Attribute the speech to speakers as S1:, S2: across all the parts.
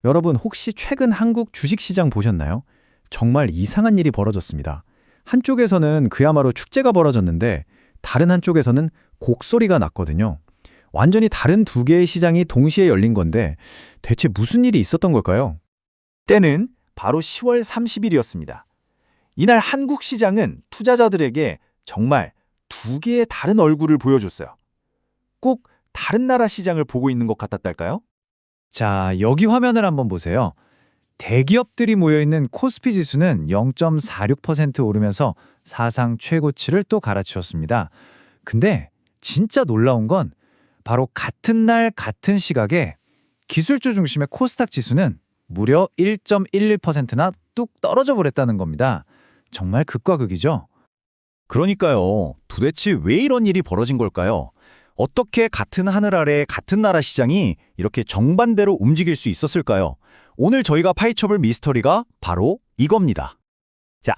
S1: 여러분 혹시 최근 한국 주식시장 보셨나요? 정말 이상한 일이 벌어졌습니다. 한쪽에서는 그야말로 축제가 벌어졌는데 다른 한쪽에서는 곡소리가 났거든요. 완전히 다른 두 개의 시장이 동시에 열린 건데 대체 무슨 일이 있었던 걸까요?
S2: 때는 바로 10월 30일이었습니다. 이날 한국 시장은 투자자들에게 정말 두 개의 다른 얼굴을 보여줬어요. 꼭 다른 나라 시장을 보고 있는 것 같았달까요?
S1: 자, 여기 화면을 한번 보세요. 대기업들이 모여있는 코스피 지수는 0.46% 오르면서 사상 최고치를 또 갈아치웠습니다. 근데 진짜 놀라운 건 바로 같은 날 같은 시각에 기술주 중심의 코스닥 지수는 무려 1.11%나 뚝 떨어져 버렸다는 겁니다. 정말 극과 극이죠.
S2: 그러니까요. 도대체 왜 이런 일이 벌어진 걸까요? 어떻게 같은 하늘 아래 같은 나라 시장이 이렇게 정반대로 움직일 수 있었을까요? 오늘 저희가 파헤쳐볼 미스터리가 바로 이겁니다. 자,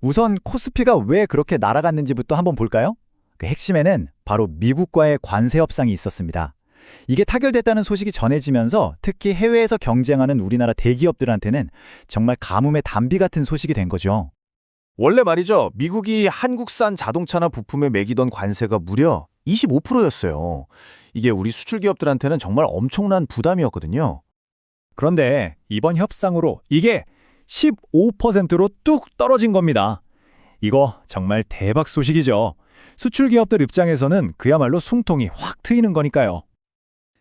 S2: 우선 코스피가 왜 그렇게 날아갔는지부터 한번 볼까요? 그 핵심에는 바로 미국과의 관세 협상이 있었습니다. 이게 타결됐다는 소식이 전해지면서 특히 해외에서 경쟁하는 우리나라 대기업들한테는 정말 가뭄의 단비 같은 소식이 된 거죠. 원래 말이죠. 미국이 한국산 자동차나 부품에 매기던 관세가 무려 25%였어요. 이게 우리 수출 기업들한테는 정말 엄청난 부담이었거든요. 그런데 이번 협상으로 이게 15%로 뚝 떨어진 겁니다. 이거 정말 대박 소식이죠. 수출 기업들 입장에서는 그야말로 숨통이 확 트이는 거니까요.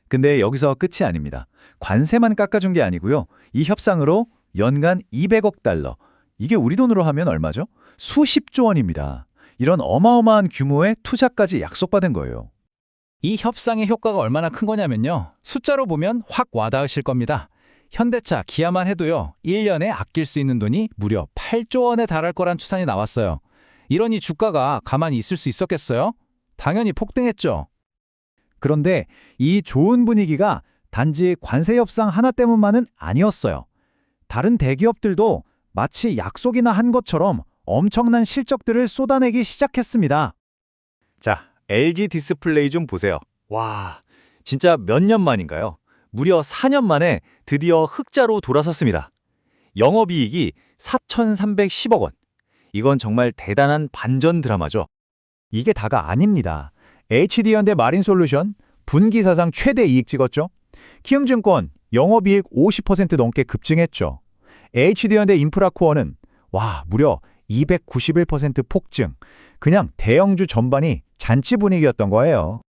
S2: 근데 여기서 끝이 아닙니다. 관세만 깎아준 게 아니고요. 이 협상으로 연간 200억 달러, 이게 우리 돈으로 하면 얼마죠? 수십조 원입니다. 이런 어마어마한 규모의 투자까지 약속받은 거예요. 이 협상의 효과가 얼마나 큰 거냐면요. 숫자로 보면 확 와닿으실 겁니다. 현대차, 기아만 해도요. 1년에 아낄 수 있는 돈이 무려 8조 원에 달할 거란 추산이 나왔어요. 이러니 주가가 가만히 있을 수 있었겠어요? 당연히 폭등했죠. 그런데 이 좋은 분위기가 단지 관세 협상 하나 때문만은 아니었어요. 다른 대기업들도 마치 약속이나 한 것처럼 엄청난 실적들을 쏟아내기 시작했습니다. 자, LG 디스플레이 좀 보세요. 와, 진짜 몇 년 만인가요? 무려 4년 만에 드디어 흑자로 돌아섰습니다. 영업이익이 4,310억 원. 이건 정말 대단한 반전 드라마죠. 이게 다가 아닙니다. HD현대 마린솔루션 분기 사상 최대 이익 찍었죠. 키움증권 영업이익 50% 넘게 급증했죠. HD현대 인프라코어는 무려 291% 폭증. 그냥 대형주 전반이 잔치 분위기였던 거예요.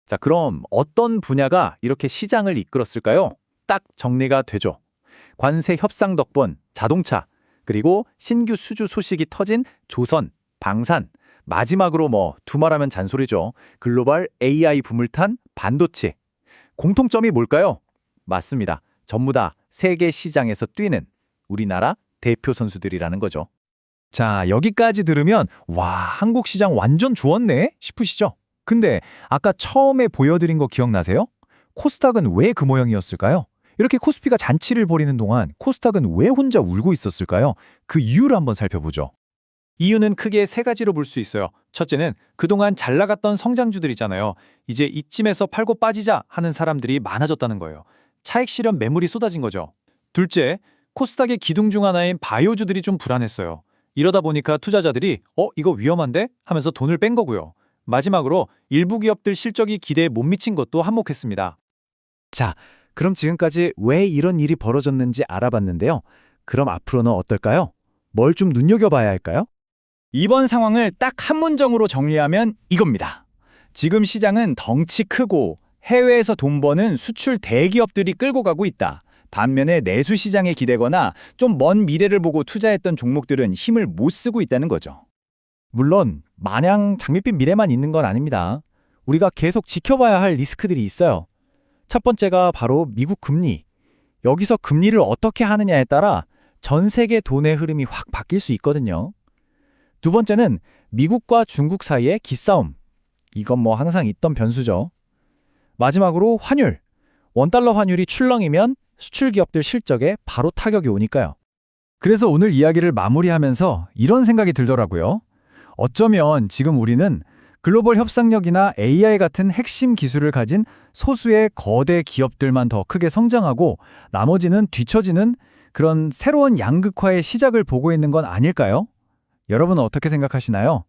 S2: 자, 그럼 어떤 분야가 이렇게 시장을 이끌었을까요? 딱 정리가 되죠. 관세 협상 덕분 자동차, 그리고 신규 수주 소식이 터진 조선, 방산, 마지막으로 두말하면 잔소리죠. 글로벌 AI 붐을 탄 반도체. 공통점이 뭘까요? 맞습니다. 전부 다 세계 시장에서 뛰는 우리나라 대표 선수들이라는 거죠. 자, 여기까지 들으면 한국 시장 완전 좋았네 싶으시죠? 근데 아까 처음에 보여드린 거 기억나세요? 코스닥은 왜 그 모양이었을까요? 이렇게 코스피가 잔치를 벌이는 동안 코스닥은 왜 혼자 울고 있었을까요? 그 이유를 한번 살펴보죠. 이유는 크게 세 가지로 볼 수 있어요. 첫째는 그동안 잘 나갔던 성장주들이잖아요. 이제 이쯤에서 팔고 빠지자 하는 사람들이 많아졌다는 거예요. 차익 실현 매물이 쏟아진 거죠. 둘째, 코스닥의 기둥 중 하나인 바이오주들이 좀 불안했어요. 이러다 보니까 투자자들이 이거 위험한데? 하면서 돈을 뺀 거고요. 마지막으로 일부 기업들 실적이 기대에 못 미친 것도 한몫했습니다. 자, 그럼 지금까지 왜 이런 일이 벌어졌는지 알아봤는데요. 그럼 앞으로는 어떨까요? 뭘 좀 눈여겨봐야 할까요? 이번 상황을 딱 한 문장으로 정리하면 이겁니다. 지금 시장은 덩치 크고 해외에서 돈 버는 수출 대기업들이 끌고 가고 있다. 반면에 내수 시장에 기대거나 좀 먼 미래를 보고 투자했던 종목들은 힘을 못 쓰고 있다는 거죠. 물론 마냥 장밋빛 미래만 있는 건 아닙니다. 우리가 계속 지켜봐야 할 리스크들이 있어요. 첫 번째가 바로 미국 금리. 여기서 금리를 어떻게 하느냐에 따라 전 세계 돈의 흐름이 확 바뀔 수 있거든요. 두 번째는 미국과 중국 사이의 기싸움. 이건 항상 있던 변수죠. 마지막으로 환율. 원달러 환율이 출렁이면 수출 기업들 실적에 바로 타격이 오니까요. 그래서 오늘 이야기를 마무리하면서 이런 생각이 들더라고요. 어쩌면 지금 우리는
S1: 글로벌 협상력이나 AI 같은 핵심 기술을 가진 소수의 거대 기업들만 더 크게 성장하고 나머지는 뒤처지는 그런 새로운 양극화의 시작을 보고 있는 건 아닐까요? 여러분은 어떻게 생각하시나요?